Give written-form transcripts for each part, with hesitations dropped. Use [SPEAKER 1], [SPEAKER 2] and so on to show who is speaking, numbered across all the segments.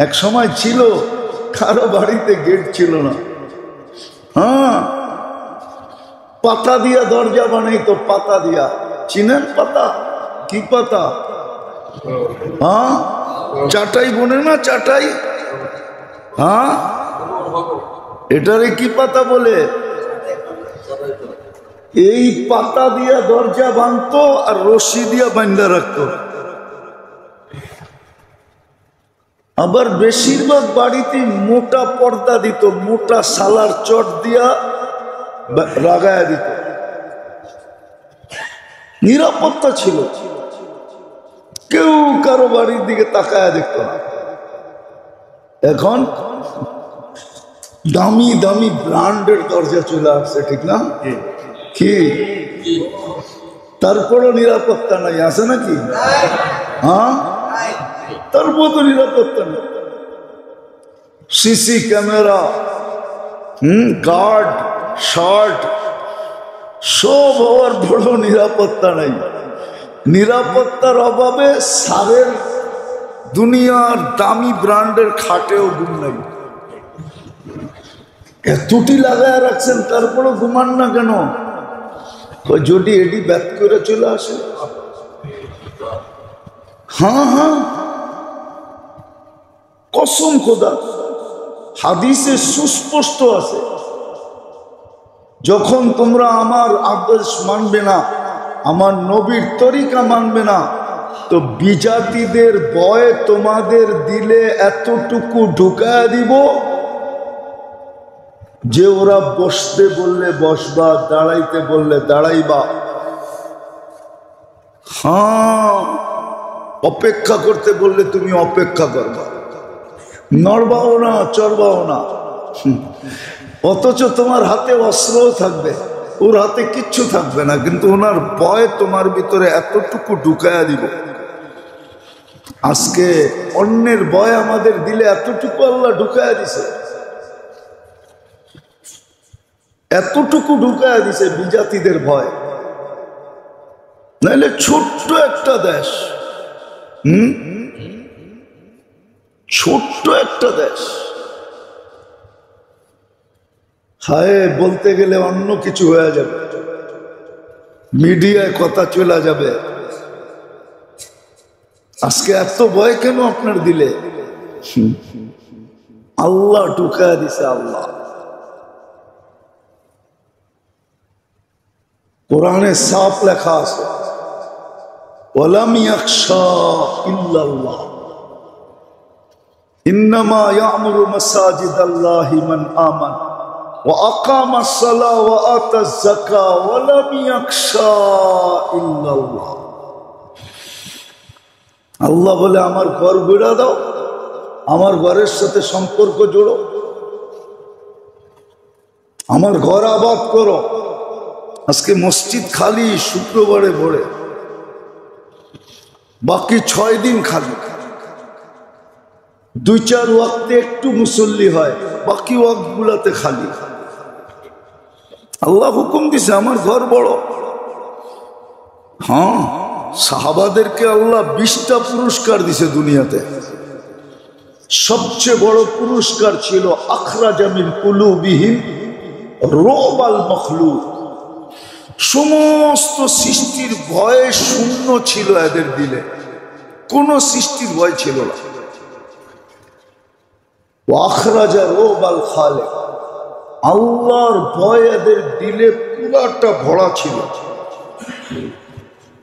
[SPEAKER 1] এক সময় ছিল কারো বাড়িতে গেট ছিল না, হ্যাঁ, পাতা দিয়া দরজা বানাইতো, পাতা দিয়া। চিনেন পাতা? কি পাতা? হ্যাঁ, চাটাই বনে না, চাটাই। হ্যাঁ, এটারে কি পাতা বলে? এই পাতা দিয়া দরজা বাঁধতো আর রশি দিয়া বান্ধা রাখতো। আবার বেশিরভাগ বাড়িতে মোটা পর্দা দিত, মোটা সালার চট দিয়া লাগায়া দিত, নিরাপত্তা ছিল, কেউ কারো বাড়ির দিকে তাকায়া দেখত না। এখন দামি দামি ব্র্যান্ডের দরজা চলে আসছে, ঠিক না? কি তারপরও নিরাপত্তা নাই, আছে নাকি? হ্যাঁ, তারপর তো নিরাপত্তা নেই। সিসি ক্যামেরা, গার্ড, শার্ট, সব হওয়ার বড় নিরাপত্তা নাই। নিরাপত্তার অভাবে সারের দুনিয়ার দামি ব্র্যান্ডের খাটেও ঘুম নাই। এতটি লাগায় রাখছেন, তারপরে ঘুমান না কেন? যদি এটি ব্যাত করে চলে আসে। হ্যাঁ হ্যাঁ, কসম খোদা, হাদিসে সুস্পষ্ট আছে, যখন তোমরা আমার আদেশ মানবে না, আমার নবীর তরিকা মানবে না, তো বিজাতিদের ভয়ে তোমাদের দিলে এতটুকু ঢুকায়া দিব যে ওরা বসতে বললে বসবা, দাঁড়াইতে বললে দাঁড়াইবা। হ্যাঁ, অপেক্ষা করতে বললে তুমি অপেক্ষা করবা, নড়বাও না, চড়বাও না। অথচ তোমার হাতে অস্ত্রও থাকবে, ওর হাতে কিচ্ছু থাকবে না, কিন্তু ওনার ভয় তোমার ভিতরে এতটুকু ঢুকায়া দিব। আজকে অন্যের ভয় আমাদের দিলে এতটুকু আল্লাহ ঢুকায়া দিছে, এতটুকু ঢুকায়া দিছে বিজাতিদের ভয়। নাইলে ছোট্ট একটা দেশ, ছোট্ট একটা দেশ, হায় বলতে গেলে অন্য কিছু হয়ে যাবে, মিডিয়ায় কথা চলে যাবে। আজকে এত ভয় কেন আপনার দিলে? আল্লাহ ঢুকায়া দিছে। আল্লাহ কোরআনে সাফ লেখা আছে, ওয়ালাম ইয়াখশা ইল্লাল্লাহ ইন্নামা ইয়ামুরু মাসাজিদাল্লাহি মান আমানা ওয়া আকামাস সালাহ ওয়া আতাজ যাকাহ ওয়ালাম ইয়াখশা ইল্লাল্লাহ। আল্লাহ বলে আমার ঘর গড়া দাও, আমার ঘরের সাথে সম্পর্ক জোড়ো, আমার ঘর আবাদ করো। আজকে মসজিদ খালি শুক্রবারে ভরে, বাকি 6 দিন খালি। 2-4 ওয়াক্তে একটু মুসল্লি হয়, বাকি ওয়াক্ত গুলাতে খালি। আল্লাহ হুকুম দিছে আমার ঘর বড়। হ্যাঁ, সাহাবাদেরকে আল্লাহ 20টা পুরস্কার দিছে দুনিয়াতে। সবচেয়ে বড় পুরস্কার ছিল আখরাজা মিন কুলুবিহিম রুবাল মখলুক। সমস্ত সৃষ্টির ভয়ে শূন্য ছিল এদের দিলে, কোন সৃষ্টির ভয় ছিল না। আখরাজা রুবাল খালিক, আল্লাহর ভয় এদের দিলে পুরাটা ভরা ছিল।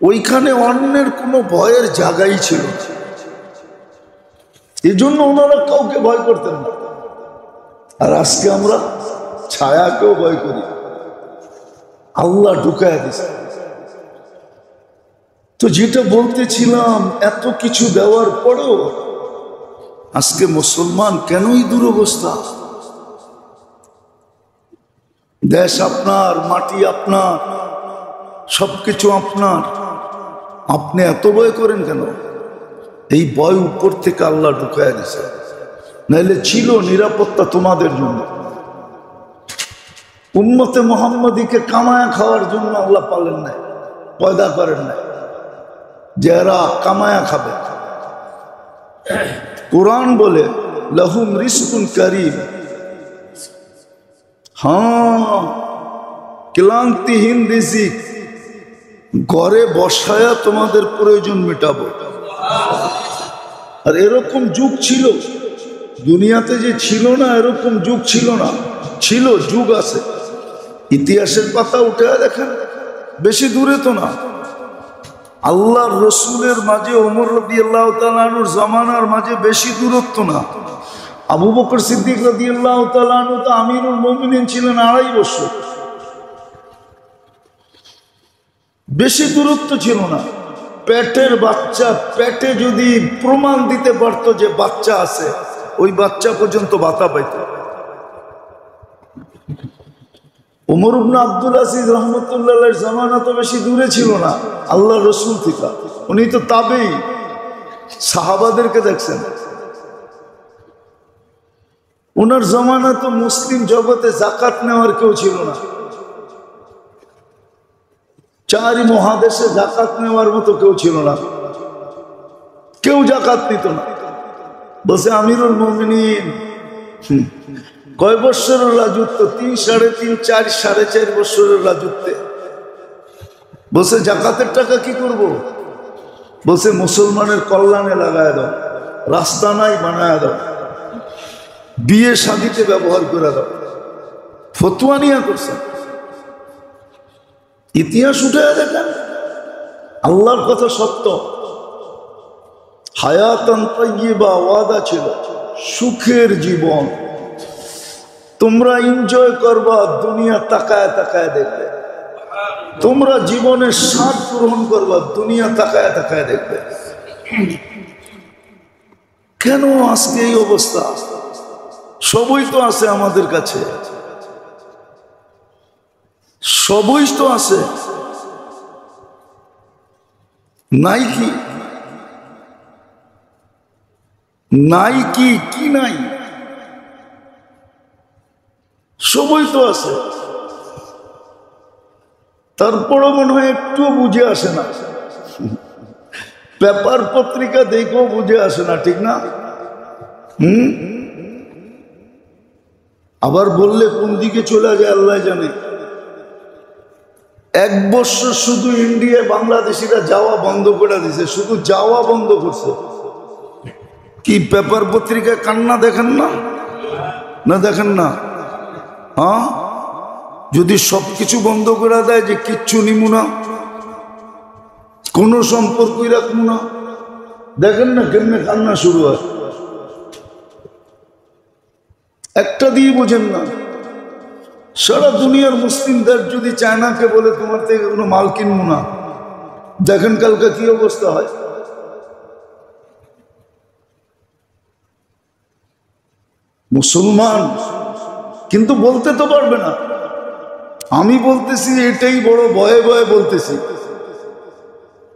[SPEAKER 1] ওইখানে অন্যের কোনো ভয়ের জায়গাই ছিল, এই জন্য ওনারা কাউকে ভয় করতেন না। আর আজকে আমরা ছায়াকেও ভয় করি, আল্লাহ ঢুকায় দিছে। তো যেটা বলতেছিলাম, এত কিছু দেওয়ার পরেও আজকে মুসলমান কেনই দুরবস্থা? দেশ আপনার, মাটি আপনার, সবকিছু আপনার, আপনি এত ভয় করেন কেন? এই ভয় উপর থেকে আল্লাহ ঢুকায় দিছে, নাইলে ছিল নিরাপত্তা তোমাদের জন্য। উম্মতে মুহাম্মদীকে কামায়া খাওয়ার জন্য আল্লাহ পালেন নাই, পয়দা করেন নাই যে এরা কামায়া খাবে। কোরআন বলে লাহুম রিজকুন কারীম, হ্যাঁ ক্লান্তিহীন রিজিক, ঘরে বসায়া তোমাদের প্রয়োজন মেটাবো। আর এরকম যুগ ছিল দুনিয়াতে, যে ছিল না এরকম যুগ ছিল না, ছিল, যুগ আছে। ইতিহাসের পাতা উঠে দেখেন, বেশি দূরে তো না, আল্লাহর রসুলের মাঝে ওমর রাদিয়াল্লাহু তাআলা আনহুর জামানার মাঝে বেশি দূরত্ব না। আবু বকর সিদ্দিক রাদিয়াল্লাহু তাআলা আনহু তো আমিরুল মুমিনিন ছিলেন 2.5 বছর, বেশি দূরত্ব ছিল না। পেটের বাচ্চা, পেটে যদি প্রমাণ দিতে পারতো যে বাচ্চা আছে, ওই বাচ্চা পর্যন্ত ভাতা পাইত। ওমর ইবনে আব্দুল আজিজ রাহমাতুল্লাহ আলাইহির জামানা তো বেশি দূরে ছিল না আল্লাহর রাসূল থেকে, উনি তো তাবেঈ, সাহাবাদেরকে দেখছেন। ওনার জামানা তো মুসলিম জগতে যাকাত নেওয়ার কেউ ছিল না, 4 মহাদেশে যাকাত নেওয়ার মতো কেউ ছিল না, কেউ যাকাত নিত না। বলছে আমিরুল মুমিনিন, কয় বছরের রাজত্ব? 3, 3.5, 4, 4.5 বছরের রাজত্বে। বলছে যাকাতের টাকা কি করব? বলছে মুসলমানের কল্যাণে লাগায় দাও, রাস্তা নাই বানায় দাও, বিয়ে শাদিতে ব্যবহার করে দাও। ফতোয়া নিয়ে করছে। ইতিহাস উঠে দেখেন, আল্লাহর কথা সত্য। হায়াতান তাইয়্যিবা ওয়াদা ছিল, সুখের জীবন তোমরা এনজয় করবা, দুনিয়া তাকায় তাকায় দেখবে। তোমরা জীবনের স্বাদ গ্রহণ করবা, দুনিয়া তাকায় তাকায় দেখবে। কেন আজকে এই অবস্থা? সবই তো আছে আমাদের কাছে, সবই তো আছে, নাই কি? নাই কি? কি নাই? সবই তো আছে। তারপরও মনে হয় একটু বুঝে আসে না, পেপার পত্রিকা দেখেও বুঝে আসে না, ঠিক না? আবার বললে কোন দিকে চলে যায় আল্লাহ জানে। 1 বছর শুধু ইন্ডিয়া বাংলাদেশিরা যাওয়া বন্ধ করে দিছে, শুধু যাওয়া বন্ধ করছে। কি পেপার পত্রিকা কান্না দেখেন না? না দেখেন না? হ্যাঁ, যদি সবকিছু বন্ধ করে দেয় যে কিচ্ছু নিমু না, কোনো সম্পর্কই রাখবো না, দেখেন না কেমনে কান্না শুরু হয়। একটা দিয়ে বোঝেন না, সারা দুনিয়ার মুসলিমদের যদি চায়নাকে বলে তোমার থেকে কোনো মাল কিনবো না, দেখেন কালকে কি অবস্থা হয়। মুসলমান কিন্তু বলতে তো পারবে না। আমি বলতেছি এটাই বড় ভয়ে ভয়ে বলতেছি,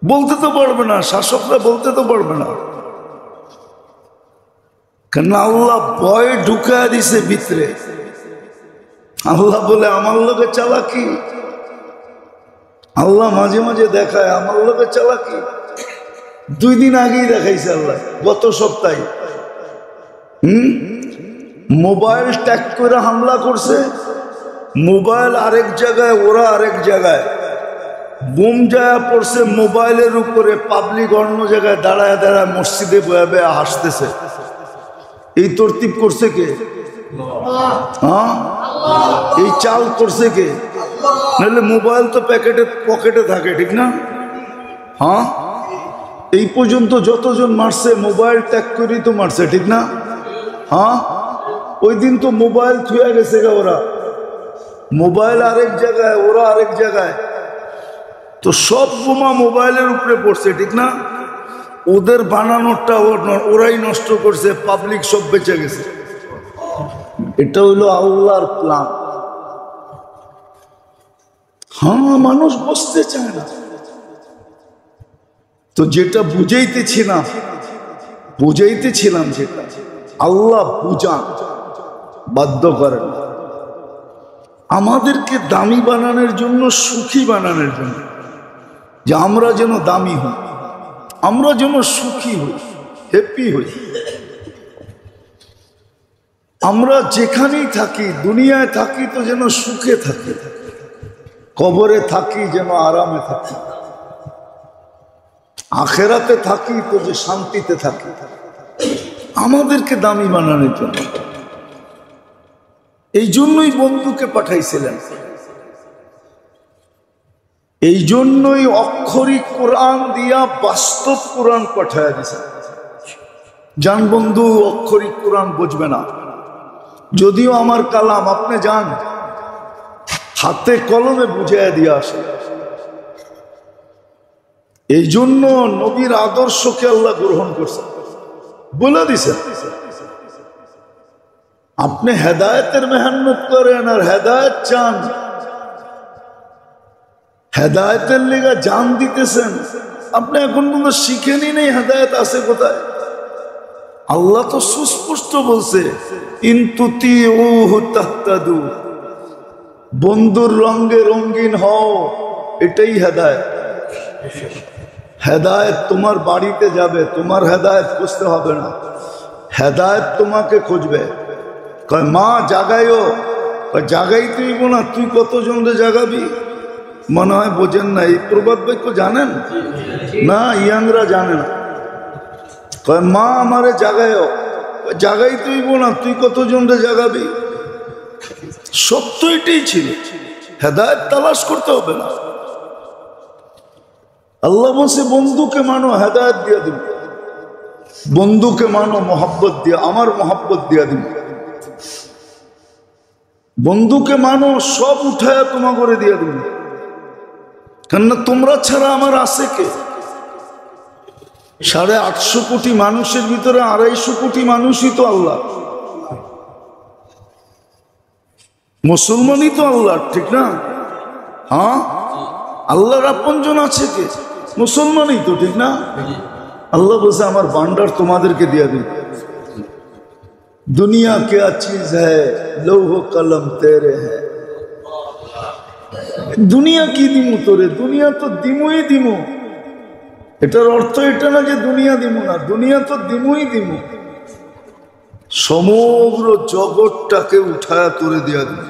[SPEAKER 1] বলতে তো পারবে না, শাসকরা বলতে তো পারবে না। কেন? আল্লাহ ভয় ঢুকায় দিছে ভিতরে। আল্লাহ বলে আমার লোকে চালাকি, আল্লাহ মাঝে মাঝে দেখায় আমার লোকে চালাকি। 2 দিন আগেই দেখাইছে আল্লাহ, গত সপ্তাহে। মোবাইল ট্যাগ করে হামলা করছে, মোবাইল আরেক জায়গায়, ওরা আরেক জায়গায়। বোম যায় পড়ছে মোবাইলের উপরে, পাবলিক অন্য জায়গায় দাঁড়ায় দাঁড়ায় মসজিদে বয়ে বয়ে হাসতেছে। এই তরতিব করছে কে? হ্যাঁ, এই চাল করছে কে? নাহলে মোবাইল তো পকেটে থাকে, ঠিক না? হ্যাঁ, এই পর্যন্ত যতজন মারছে মোবাইল ট্যাগ করেই তো মারছে, ঠিক না? হ্যাঁ, ওই দিন তো মোবাইল থুয়ে গেছে গা ওরা, মোবাইল আরেক জায়গায়, ওরা আরেক জায়গায়। তো সব বোমা মোবাইলের উপরে পড়ছে, ঠিক না? ওদের বানানোরটা ওরাই নষ্ট করছে, পাবলিক সব বেঁচে গেছে। এটা হইলো আল্লাহর প্ল্যান। হ্যাঁ, মানুষ বুঝতে চায় না তো। যেটা বুঝাইতেছিলাম যেটা আল্লাহ বুঝান, বাধ্য করেন আমাদেরকে দামি বানানোর জন্য, সুখী বানানোর জন্য, যে আমরা যেন দামি হই, আমরা যেন সুখী হই, হ্যাপি হই। আমরা যেখানেই থাকি, দুনিয়ায় থাকি তো যেন সুখে থাকি, কবরে থাকি যেন আরামে থাকি, আখেরাতে থাকি তো যে শান্তিতে থাকি। আমাদেরকে দামি বানানোর জন্য, এই জন্যই বন্ধুকে পাঠাইছিলেন, এই জন্যই অক্ষরিক কোরআন দিয়া বাস্তব কোরআন পাঠাইয়া দিয়েছেন। যান বন্ধু, অক্ষরিক কোরআন বুঝবে না, যদিও আমার কালাম, আপনি যান হাতে কলমে বুঝাইয়া দিয়ে আসে। এই জন্য নবীর আদর্শকে আল্লাহ গ্রহণ করছেন, বলে দিছেন আপনি হেদায়েতের মেহনত করেন আর হেদায়েত চান, হেদায়েতের লেগে জান দিতেছেন। আপনি এখন পর্যন্ত শিখেনি নেই হেদায়েত আছে কোথায়। আল্লাহ তো সুস্পষ্ট বলছে, ইনতুতিউহু তাহতাদু, বন্ধুর রঙে রঙিন হও, এটাই হেদায়েত। হেদায়েত তোমার বাড়িতে যাবে, তোমার হেদায়েত খুঁজতে হবে না, হেদায়েত তোমাকে খুঁজবে। কয় মা জাগাইও, জাগাই তুই না, তুই কতজনকে জাগাবি? মনে হয় বোঝেন না, এই প্রবাদ বাক্য জানেন না, ইয়াংরা জানে না। কয় মা আমারে জাগাইও, জাগাই তুই না, তুই কতজনকে জাগাবি? সত্য এটাই ছিল, হেদায়েত তালাশ করতে হবে না। আল্লাহ বলছে বন্ধুকে মানো, হেদায়েত দিয়া দিব। বন্ধুকে মানো মোহাব্বত দিয়া, আমার মোহাব্বত দিয়া দিব। বন্ধুকে মানো, সব উঠায়া তোমা করে দিয়া দিব। কেননা তোমরা ছাড়া আমার আছে কে? 850 কোটি মানুষের ভিতরে 250 কোটি মানুষই তো আল্লাহ, মুসলমানই তো আল্লাহ, ঠিক না? হ্যাঁ, আল্লাহর আপনজন আছে কে? মুসলমানই তো, ঠিক না? আল্লাহ বলছে আমার ভান্ডার তোমাদেরকে দিয়া দিন। দুনিয়া क्या चीज है, লৌহ কলম তেরে है। দুনিয়া কি দিমু তোরে? দুনিয়া তো দিমুই দিমু। এটার অর্থ এটা না যে দুনিয়া দিমু না, দুনিয়া তো দিমুই দিমু। সমগ্র জগৎটাকে উঠায়া তোরে দিয়া দিমু।